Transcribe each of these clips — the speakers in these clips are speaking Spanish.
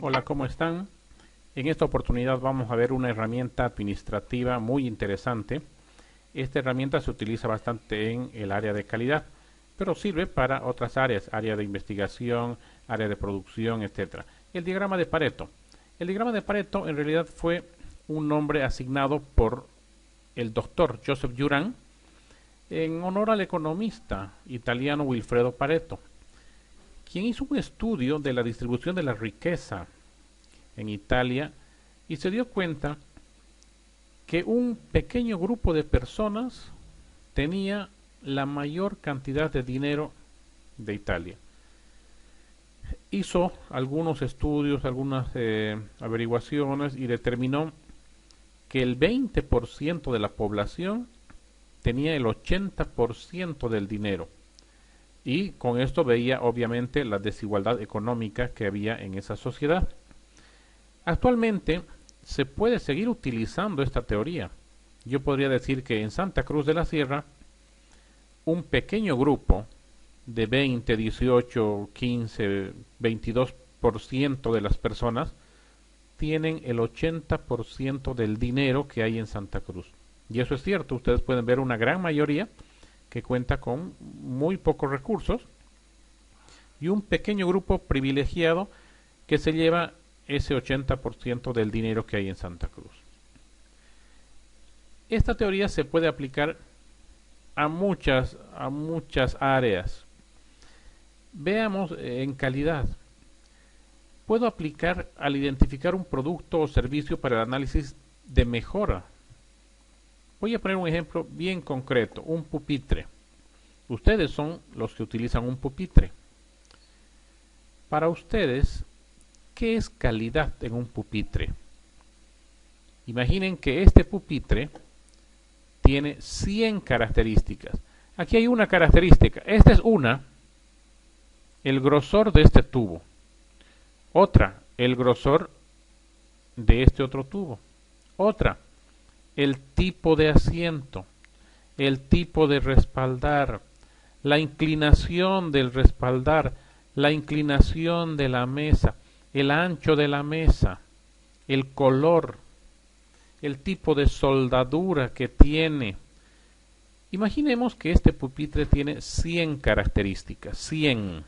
Hola, ¿cómo están? En esta oportunidad vamos a ver una herramienta administrativa muy interesante. Esta herramienta se utiliza bastante en el área de calidad, pero sirve para otras áreas, área de investigación, área de producción, etcétera. El diagrama de Pareto. El diagrama de Pareto en realidad fue un nombre asignado por el doctor Joseph Juran en honor al economista italiano Wilfredo Pareto, quien hizo un estudio de la distribución de la riqueza en Italia y se dio cuenta que un pequeño grupo de personas tenía la mayor cantidad de dinero de Italia. Hizo algunos estudios, algunas averiguaciones y determinó que el 20% de la población tenía el 80% del dinero. Y con esto veía obviamente la desigualdad económica que había en esa sociedad. Actualmente se puede seguir utilizando esta teoría. Yo podría decir que en Santa Cruz de la Sierra un pequeño grupo de 20, 18, 15, 22% de las personas tienen el 80% del dinero que hay en Santa Cruz. Y eso es cierto, ustedes pueden ver una gran mayoría que cuenta con muy pocos recursos y un pequeño grupo privilegiado que se lleva ese 80% del dinero que hay en Santa Cruz. Esta teoría se puede aplicar a muchas áreas. Veamos en calidad. Puedo aplicar al identificar un producto o servicio para el análisis de mejora. Voy a poner un ejemplo bien concreto, un pupitre. Ustedes son los que utilizan un pupitre. Para ustedes, ¿qué es calidad en un pupitre? Imaginen que este pupitre tiene 100 características. Aquí hay una característica. Esta es una, el grosor de este tubo. Otra, el grosor de este otro tubo. Otra, el tipo de asiento, el tipo de respaldar, la inclinación del respaldar, la inclinación de la mesa, el ancho de la mesa, el color, el tipo de soldadura que tiene. Imaginemos que este pupitre tiene 100 características, 100.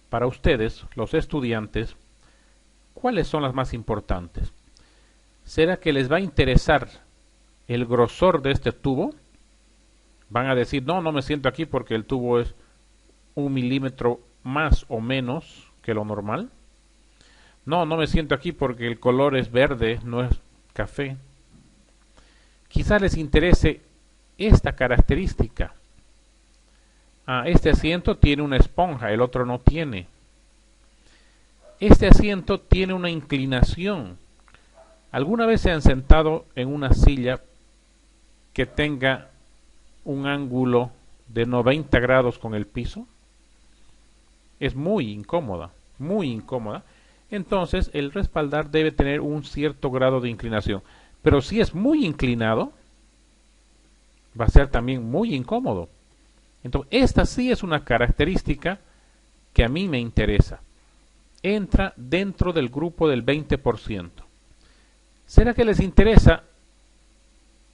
Para ustedes, los estudiantes, ¿cuáles son las más importantes? ¿Será que les va a interesar el grosor de este tubo? Van a decir, no me siento aquí porque el tubo es 1 milímetro más o menos que lo normal. No me siento aquí porque el color es verde, no es café. Quizás les interese esta característica. Este asiento tiene una esponja, el otro no tiene. Este asiento tiene una inclinación. ¿Alguna vez se han sentado en una silla que tenga un ángulo de 90 grados con el piso? Es muy incómoda, muy incómoda. Entonces el respaldar debe tener un cierto grado de inclinación. Pero si es muy inclinado, va a ser también muy incómodo. Entonces esta sí es una característica que a mí me interesa. Entra dentro del grupo del 20%. ¿Será que les interesa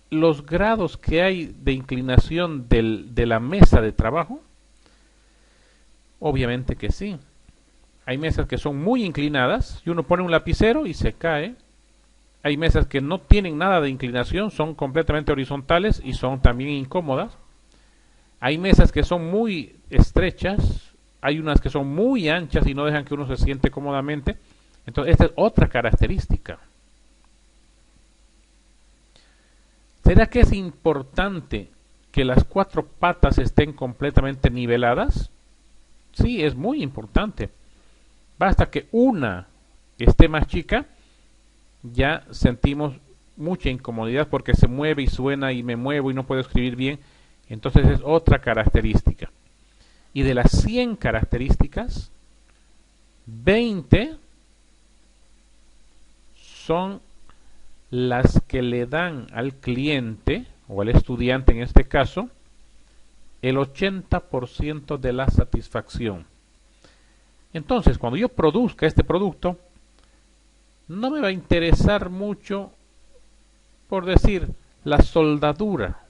los grados que hay de inclinación de la mesa de trabajo? Obviamente que sí. Hay mesas que son muy inclinadas y uno pone un lapicero y se cae. Hay mesas que no tienen nada de inclinación, son completamente horizontales y son también incómodas. Hay mesas que son muy estrechas, hay unas que son muy anchas y no dejan que uno se siente cómodamente. Entonces esta es otra característica. ¿Será que es importante que las 4 patas estén completamente niveladas? Sí, es muy importante. Basta que una esté más chica, ya sentimos mucha incomodidad porque se mueve y suena y me muevo y no puedo escribir bien. Entonces es otra característica. Y de las 100 características, 20 son las que le dan al cliente, o al estudiante en este caso, el 80% de la satisfacción. Entonces, cuando yo produzca este producto, no me va a interesar mucho, por decir, la soldadura.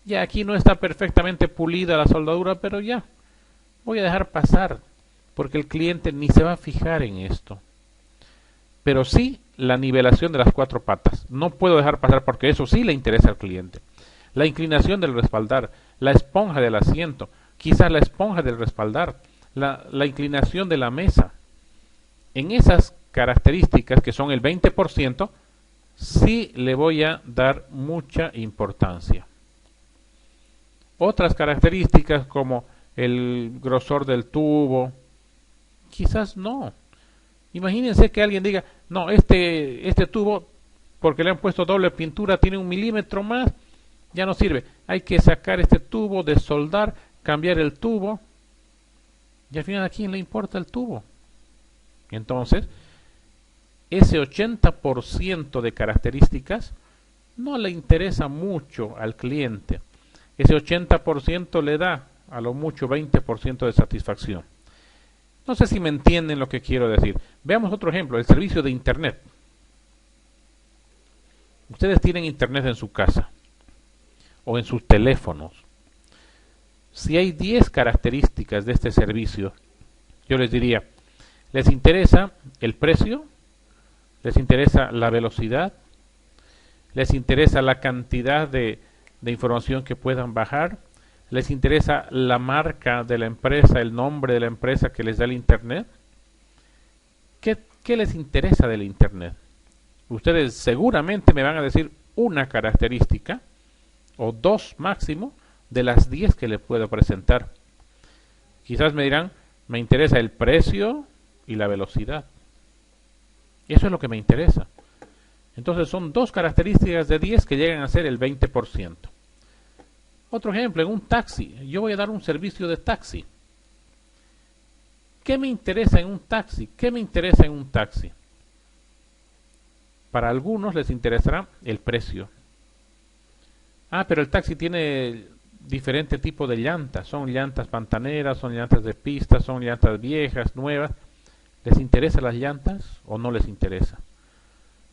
Ya aquí no está perfectamente pulida la soldadura, pero ya, voy a dejar pasar, porque el cliente ni se va a fijar en esto. Pero sí la nivelación de las cuatro patas. No puedo dejar pasar porque eso sí le interesa al cliente. La inclinación del respaldar, la esponja del asiento, quizás la esponja del respaldar, la inclinación de la mesa. En esas características, que son el 20%, sí le voy a dar mucha importancia. Otras características como el grosor del tubo, quizás no. Imagínense que alguien diga, no, este tubo, porque le han puesto doble pintura, tiene 1 milímetro más, ya no sirve. Hay que sacar este tubo, desoldar, cambiar el tubo. Y al final, ¿a quién le importa el tubo? Entonces, ese 80% de características no le interesa mucho al cliente. Ese 80% le da a lo mucho 20% de satisfacción. No sé si me entienden lo que quiero decir. Veamos otro ejemplo, el servicio de Internet. Ustedes tienen Internet en su casa o en sus teléfonos. Si hay 10 características de este servicio, yo les diría, ¿les interesa el precio? ¿Les interesa la velocidad? ¿Les interesa la cantidad de información que puedan bajar? ¿Les interesa la marca de la empresa, el nombre de la empresa que les da el Internet? ¿Qué les interesa del Internet? Ustedes seguramente me van a decir una característica o dos máximo de las 10 que le puedo presentar. Quizás me dirán, me interesa el precio y la velocidad. Eso es lo que me interesa. Entonces son dos características de 10 que llegan a ser el 20%. Otro ejemplo, en un taxi. Yo voy a dar un servicio de taxi. ¿Qué me interesa en un taxi? ¿Qué me interesa en un taxi? Para algunos les interesará el precio. Ah, pero el taxi tiene diferente tipo de llantas. Son llantas pantaneras, son llantas de pista, son llantas viejas, nuevas. ¿Les interesan las llantas o no les interesa?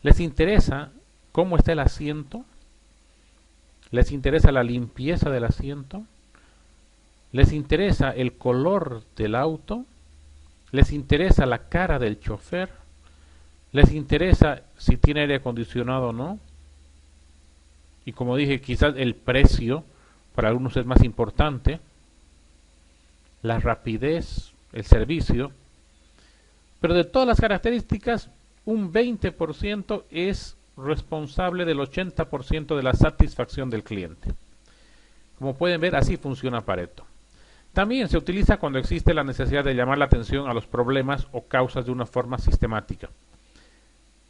¿Les interesa cómo está el asiento? ¿Les interesa la limpieza del asiento? ¿Les interesa el color del auto? ¿Les interesa la cara del chofer? ¿Les interesa si tiene aire acondicionado o no? Y como dije, quizás el precio para algunos es más importante, la rapidez, el servicio, pero de todas las características, un 20% es responsable del 80% de la satisfacción del cliente. Como pueden ver, así funciona Pareto. También se utiliza cuando existe la necesidad de llamar la atención a los problemas o causas de una forma sistemática.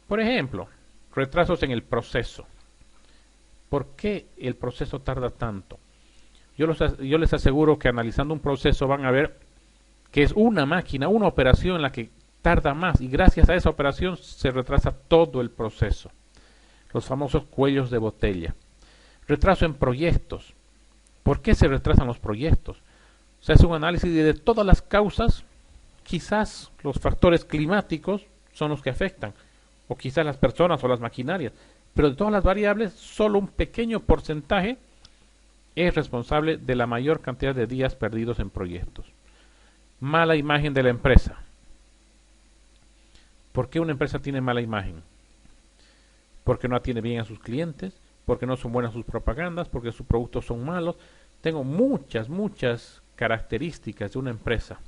Por ejemplo, retrasos en el proceso. ¿Por qué el proceso tarda tanto? Yo les aseguro que analizando un proceso van a ver que es una máquina, una operación en la que tarda más y gracias a esa operación se retrasa todo el proceso. Los famosos cuellos de botella. Retraso en proyectos. ¿Por qué se retrasan los proyectos? Se hace un análisis de todas las causas. Quizás los factores climáticos son los que afectan, o quizás las personas o las maquinarias, pero de todas las variables, solo un pequeño porcentaje es responsable de la mayor cantidad de días perdidos en proyectos. Mala imagen de la empresa. ¿Por qué una empresa tiene mala imagen? Porque no atiende bien a sus clientes, porque no son buenas sus propagandas, porque sus productos son malos. Tengo muchas características de una empresa,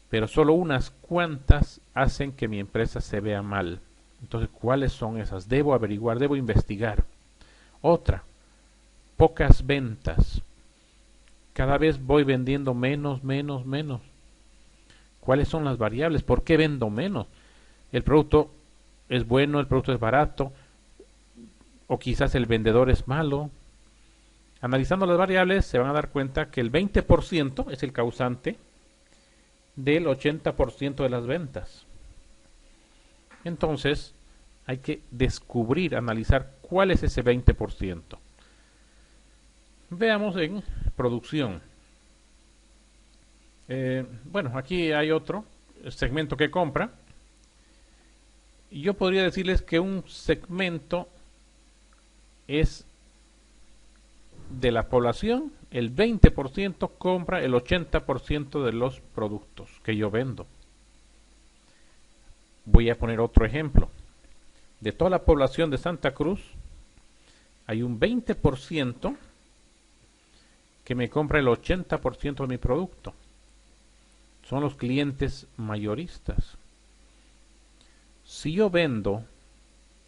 pero solo unas cuantas hacen que mi empresa se vea mal. Entonces, ¿cuáles son esas? Debo averiguar, debo investigar. Otra, pocas ventas. Cada vez voy vendiendo menos. ¿Cuáles son las variables? ¿Por qué vendo menos? El producto es bueno, el producto es barato, o quizás el vendedor es malo. Analizando las variables se van a dar cuenta que el 20% es el causante del 80% de las ventas. Entonces hay que descubrir, analizar cuál es ese 20%. Veamos en producción. Bueno, aquí hay otro segmento que compra. Y yo podría decirles que un segmento es de la población, el 20% compra el 80% de los productos que yo vendo. Voy a poner otro ejemplo. De toda la población de Santa Cruz, hay un 20% que me compra el 80% de mi producto. Son los clientes mayoristas. Si yo vendo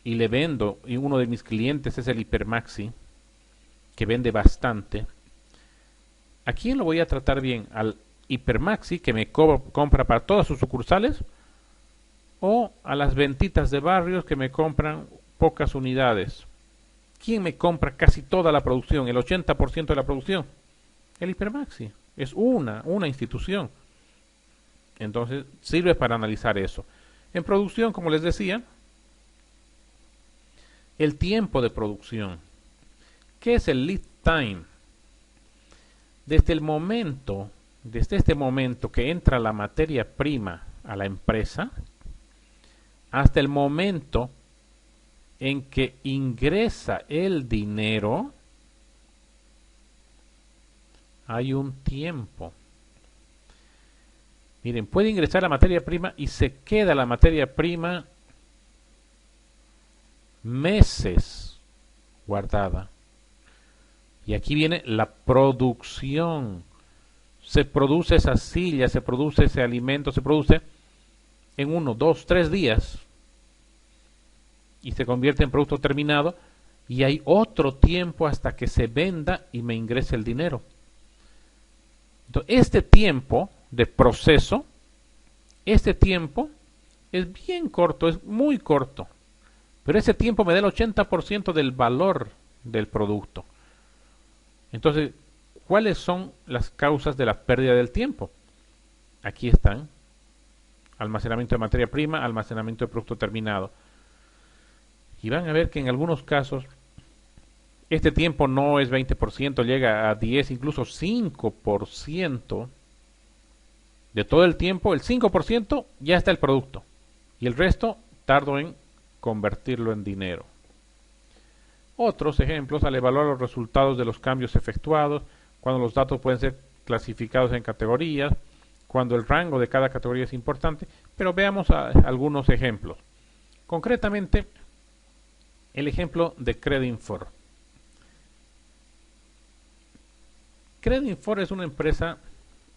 y le vendo, y uno de mis clientes es el Hipermaxi, que vende bastante, ¿a quién lo voy a tratar bien? ¿Al Hipermaxi, que me compra para todas sus sucursales? ¿O a las ventitas de barrios que me compran pocas unidades? ¿Quién me compra casi toda la producción, el 80% de la producción? El Hipermaxi. Es una institución. Entonces sirve para analizar eso. En producción, como les decía, el tiempo de producción. ¿Qué es el lead time? Desde este momento que entra la materia prima a la empresa, hasta el momento en que ingresa el dinero, hay un tiempo. Miren, puede ingresar la materia prima y se queda la materia prima meses guardada. Y aquí viene la producción. Se produce esa silla, se produce ese alimento, se produce en 1, 2, 3 días y se convierte en producto terminado, y hay otro tiempo hasta que se venda y me ingrese el dinero. Entonces, este tiempo de proceso, este tiempo es bien corto, es muy corto, pero ese tiempo me da el 80% del valor del producto. Entonces, ¿cuáles son las causas de la pérdida del tiempo? Aquí están: almacenamiento de materia prima, almacenamiento de producto terminado. Y van a ver que en algunos casos este tiempo no es 20%, llega a 10, incluso 5%. De todo el tiempo, el 5% ya está el producto. Y el resto tardo en convertirlo en dinero. Otros ejemplos: al evaluar los resultados de los cambios efectuados, cuando los datos pueden ser clasificados en categorías, cuando el rango de cada categoría es importante. Pero veamos algunos ejemplos. Concretamente, el ejemplo de Credinfor. Credinfor es una empresa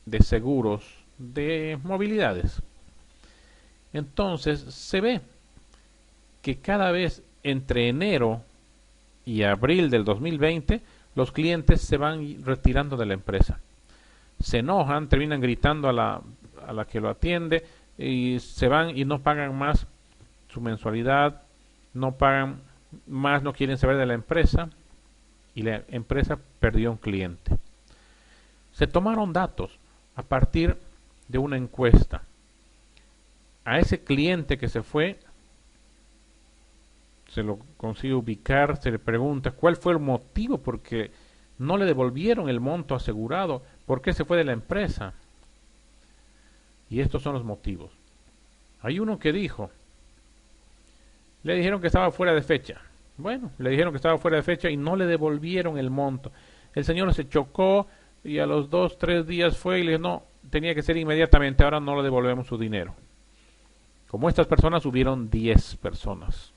de seguros de movilidades. Entonces se ve que cada vez entre enero y abril del 2020 los clientes se van retirando de la empresa. Se enojan, terminan gritando a la que lo atiende y se van y no pagan más su mensualidad, no pagan más, no quieren saber de la empresa, y la empresa perdió un cliente. Se tomaron datos a partir de una encuesta. A ese cliente que se fue, se lo consigue ubicar, se le pregunta cuál fue el motivo por qué no le devolvieron el monto asegurado, por qué se fue de la empresa. Y estos son los motivos. Hay uno que dijo: le dijeron que estaba fuera de fecha. Bueno, le dijeron que estaba fuera de fecha y no le devolvieron el monto. El señor se chocó y a los 2, 3 días fue y le dijo: no, tenía que ser inmediatamente, ahora no le devolvemos su dinero. Como estas personas, hubieron 10 personas.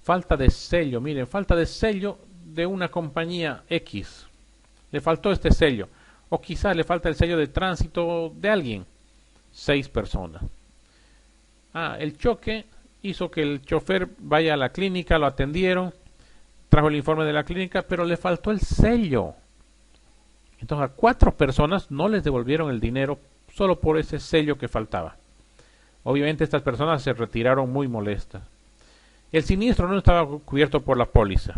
Falta de sello, miren, falta de sello de una compañía X. Le faltó este sello. O quizás le falta el sello de tránsito de alguien. 6 personas. El choque hizo que el chofer vaya a la clínica, lo atendieron, trajo el informe de la clínica, pero le faltó el sello. Entonces a 4 personas no les devolvieron el dinero solo por ese sello que faltaba. Obviamente estas personas se retiraron muy molestas. El siniestro no estaba cubierto por la póliza.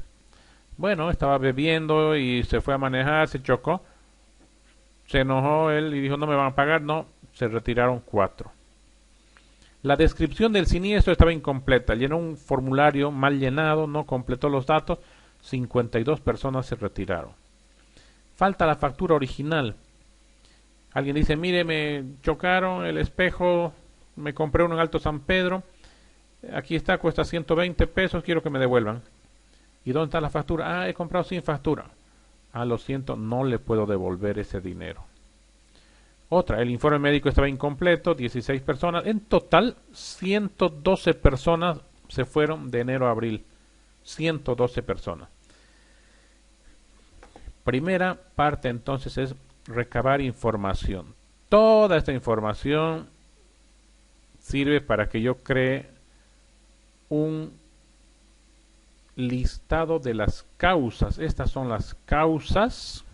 Bueno, estaba bebiendo y se fue a manejar, se chocó, se enojó él y dijo: no me van a pagar. No, se retiraron 4. La descripción del siniestro estaba incompleta, llenó un formulario mal llenado, no completó los datos, 52 personas se retiraron. falta la factura original. Alguien dice, mire, me chocaron el espejo, me compré uno en Alto San Pedro, aquí está, cuesta 120 pesos, quiero que me devuelvan. ¿Y dónde está la factura? Ah, he comprado sin factura. Ah, lo siento, no le puedo devolver ese dinero. Otra, el informe médico estaba incompleto, 16 personas. En total, 112 personas se fueron de enero a abril. 112 personas. Primera parte entonces es recabar información. Toda esta información sirve para que yo cree un listado de las causas. Estas son las causas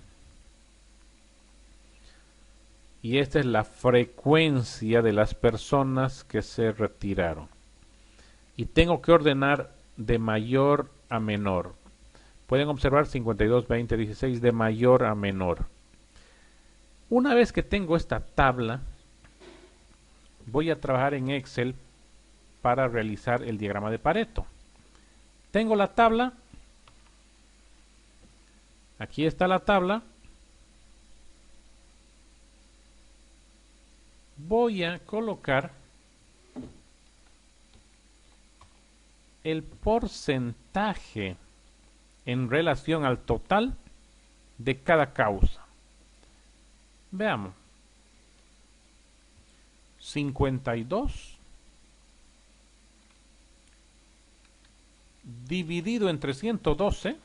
y esta es la frecuencia de las personas que se retiraron. Y tengo que ordenar de mayor a menor. Pueden observar 52, 20, 16 de mayor a menor. Una vez que tengo esta tabla, voy a trabajar en Excel para realizar el diagrama de Pareto. Tengo la tabla. Aquí está la tabla. Voy a colocar el porcentaje en relación al total de cada causa. Veamos. 52 dividido entre 112,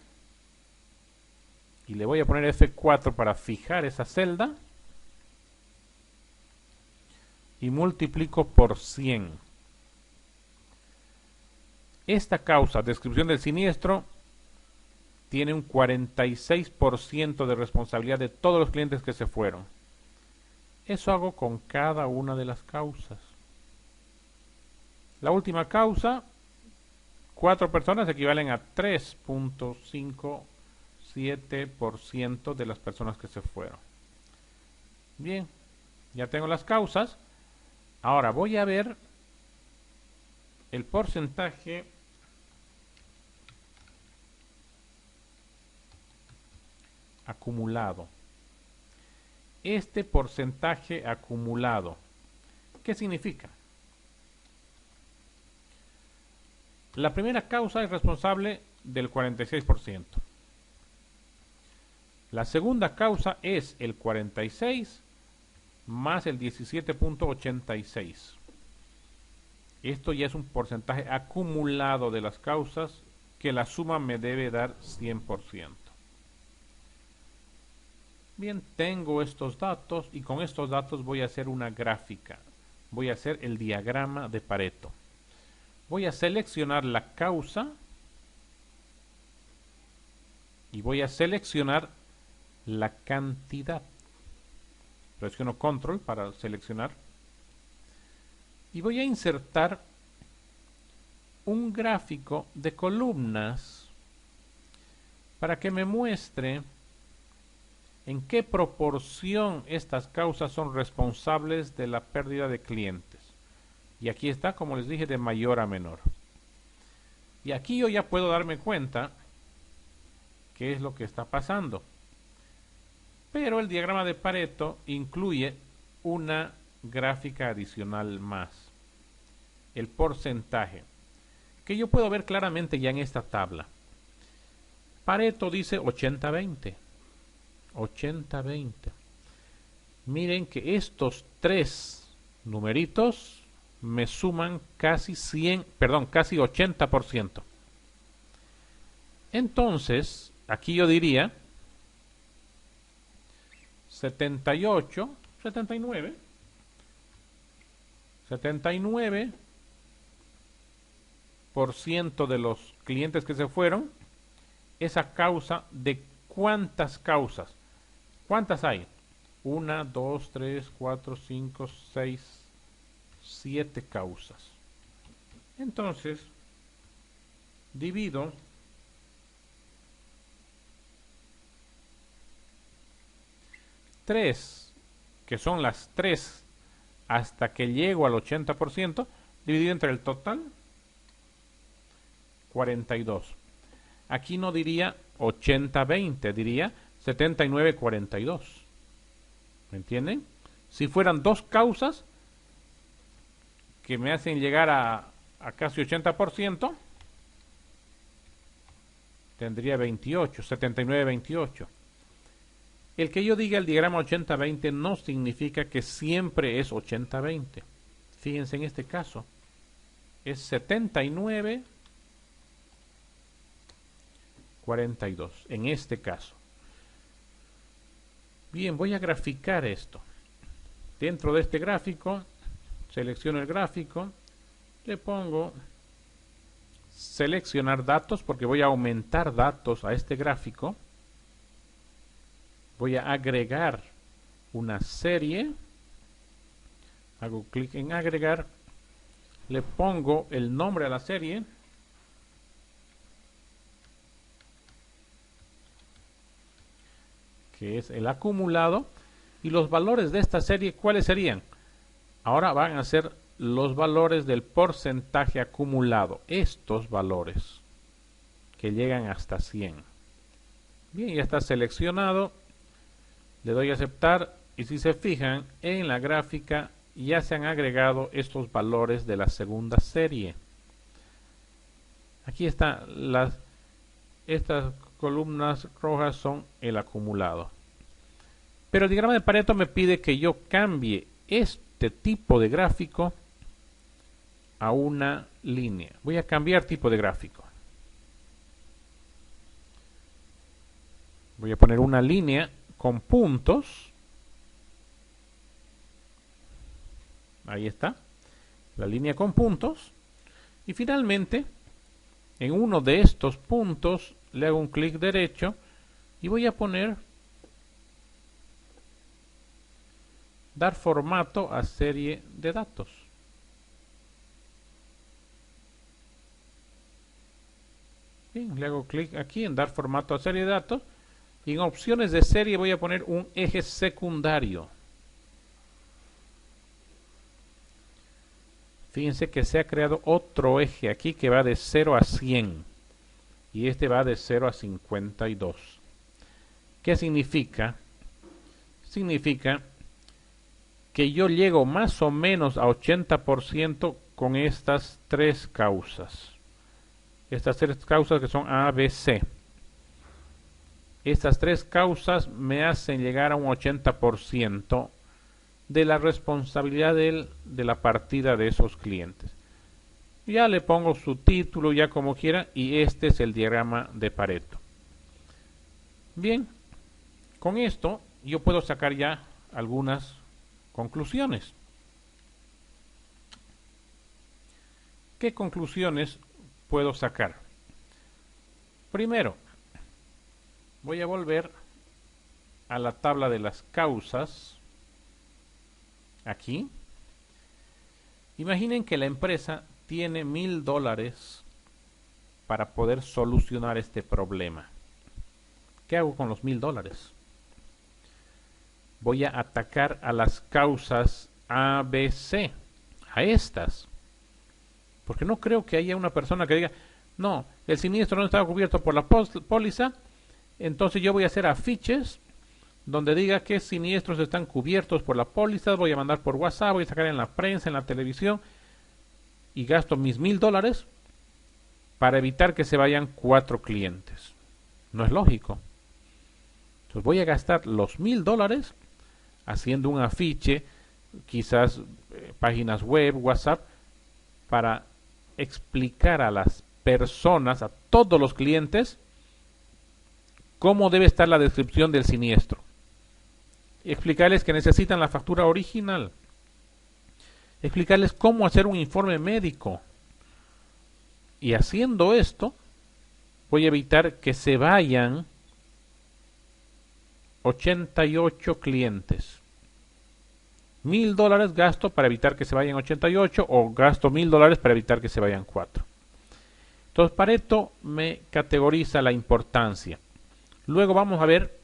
y le voy a poner F4 para fijar esa celda, y multiplico por 100. Esta causa, descripción del siniestro, tiene un 46% de responsabilidad de todos los clientes que se fueron. Eso hago con cada una de las causas. La última causa, 4 personas equivalen a 3.57% de las personas que se fueron. Bien, ya tengo las causas. Ahora voy a ver el porcentaje acumulado. Este porcentaje acumulado, ¿qué significa? La primera causa es responsable del 46%. La segunda causa es el 46 más el 17.86. Esto ya es un porcentaje acumulado de las causas que la suma me debe dar 100%. Bien, tengo estos datos y con estos datos voy a hacer una gráfica. Voy a hacer el diagrama de Pareto. Voy a seleccionar la causa y voy a seleccionar la cantidad. Presiono Control para seleccionar y voy a insertar un gráfico de columnas para que me muestre en qué proporción estas causas son responsables de la pérdida de clientes. Y aquí está, como les dije, de mayor a menor. Y aquí yo ya puedo darme cuenta qué es lo que está pasando. Pero el diagrama de Pareto incluye una gráfica adicional más. El porcentaje, que yo puedo ver claramente ya en esta tabla. Pareto dice 80-20. 80-20. Miren que estos tres numeritos me suman casi 80%. Entonces, aquí yo diría 79% de los clientes que se fueron, esa causa de cuántas causas. ¿Cuántas hay? 1, 2, 3, 4, 5, 6, 7 causas. Entonces, divido tres, que son las 3 hasta que llego al 80%, dividido entre el total, 42. Aquí no diría 80-20, diría 79-42. ¿Me entienden? Si fueran dos causas que me hacen llegar a casi 80%, tendría 28, 79-28. El que yo diga el diagrama 80-20 no significa que siempre es 80-20. Fíjense en este caso. Es 79-42. En este caso. Bien, voy a graficar esto. Dentro de este gráfico, selecciono el gráfico. Le pongo seleccionar datos porque voy a aumentar datos a este gráfico. Voy a agregar una serie. Hago clic en agregar. Le pongo el nombre a la serie. Que es el acumulado. Y los valores de esta serie, ¿cuáles serían? Ahora van a ser los valores del porcentaje acumulado. Estos valores que llegan hasta 100. Bien, ya está seleccionado. Le doy a aceptar y si se fijan en la gráfica ya se han agregado estos valores de la segunda serie. Aquí están estas columnas rojas son el acumulado. Pero el diagrama de Pareto me pide que yo cambie este tipo de gráfico a una línea. Voy a cambiar tipo de gráfico. Voy a poner una línea con puntos. Ahí está. La línea con puntos. Y finalmente, en uno de estos puntos, le hago un clic derecho y voy a poner dar formato a serie de datos. Bien, le hago clic aquí en dar formato a serie de datos. Y en opciones de serie voy a poner un eje secundario. Fíjense que se ha creado otro eje aquí que va de 0 a 100. Y este va de 0 a 52. ¿Qué significa? Significa que yo llego más o menos a 80% con estas tres causas. Estas tres causas que son A, B, C. Estas tres causas me hacen llegar a un 80% de la responsabilidad de la partida de esos clientes. Ya le pongo su título ya como quiera y este es el diagrama de Pareto. Bien, con esto yo puedo sacar ya algunas conclusiones. ¿Qué conclusiones puedo sacar? Primero, voy a volver a la tabla de las causas. Aquí. Imaginen que la empresa tiene $1000 para poder solucionar este problema. ¿Qué hago con los $1000? Voy a atacar a las causas A, B, C. A estas. Porque no creo que haya una persona que diga, no, el siniestro no estaba cubierto por la póliza, entonces yo voy a hacer afiches donde diga que siniestros están cubiertos por la póliza, voy a mandar por WhatsApp, voy a sacar en la prensa, en la televisión, y gasto mis $1000 para evitar que se vayan 4 clientes. No es lógico. Entonces voy a gastar los $1000 haciendo un afiche, quizás páginas web, WhatsApp, para explicar a las personas, a todos los clientes, cómo debe estar la descripción del siniestro. Y explicarles que necesitan la factura original. Explicarles cómo hacer un informe médico. Y haciendo esto, voy a evitar que se vayan 88 clientes. $1000 gasto para evitar que se vayan 88 o gasto $1000 para evitar que se vayan 4. Entonces Pareto me categoriza la importancia. Luego vamos a ver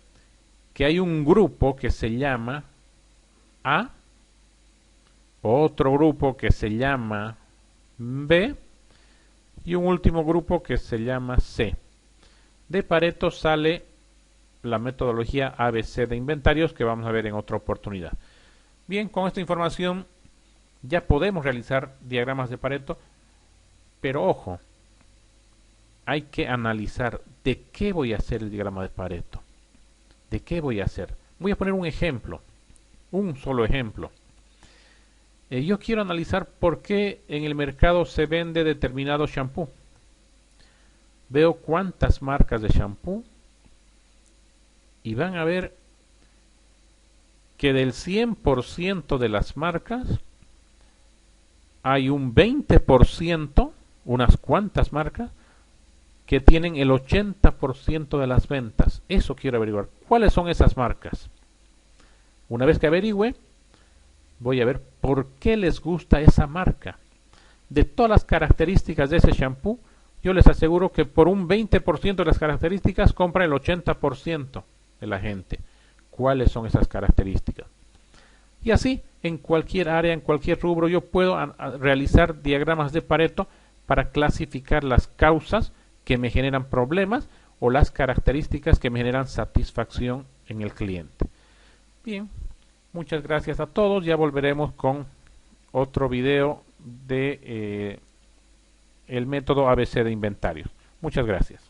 que hay un grupo que se llama A, otro grupo que se llama B y un último grupo que se llama C. De Pareto sale la metodología ABC de inventarios que vamos a ver en otra oportunidad. Bien, con esta información ya podemos realizar diagramas de Pareto, pero ojo, hay que analizar de qué voy a hacer el diagrama de Pareto. ¿De qué voy a hacer? Voy a poner un ejemplo, un solo ejemplo. Yo quiero analizar por qué en el mercado se vende determinado shampoo. Veo cuántas marcas de shampoo y van a ver que del 100% de las marcas hay un 20%, unas cuantas marcas, que tienen el 80% de las ventas. Eso quiero averiguar. ¿Cuáles son esas marcas? Una vez que averigüe, voy a ver por qué les gusta esa marca. De todas las características de ese shampoo, yo les aseguro que por un 20% de las características compra el 80% de la gente. ¿Cuáles son esas características? Y así, en cualquier área, en cualquier rubro, yo puedo realizar diagramas de Pareto para clasificar las causas que me generan problemas o las características que me generan satisfacción en el cliente. Bien, muchas gracias a todos. Ya volveremos con otro video de el método ABC de inventarios. Muchas gracias.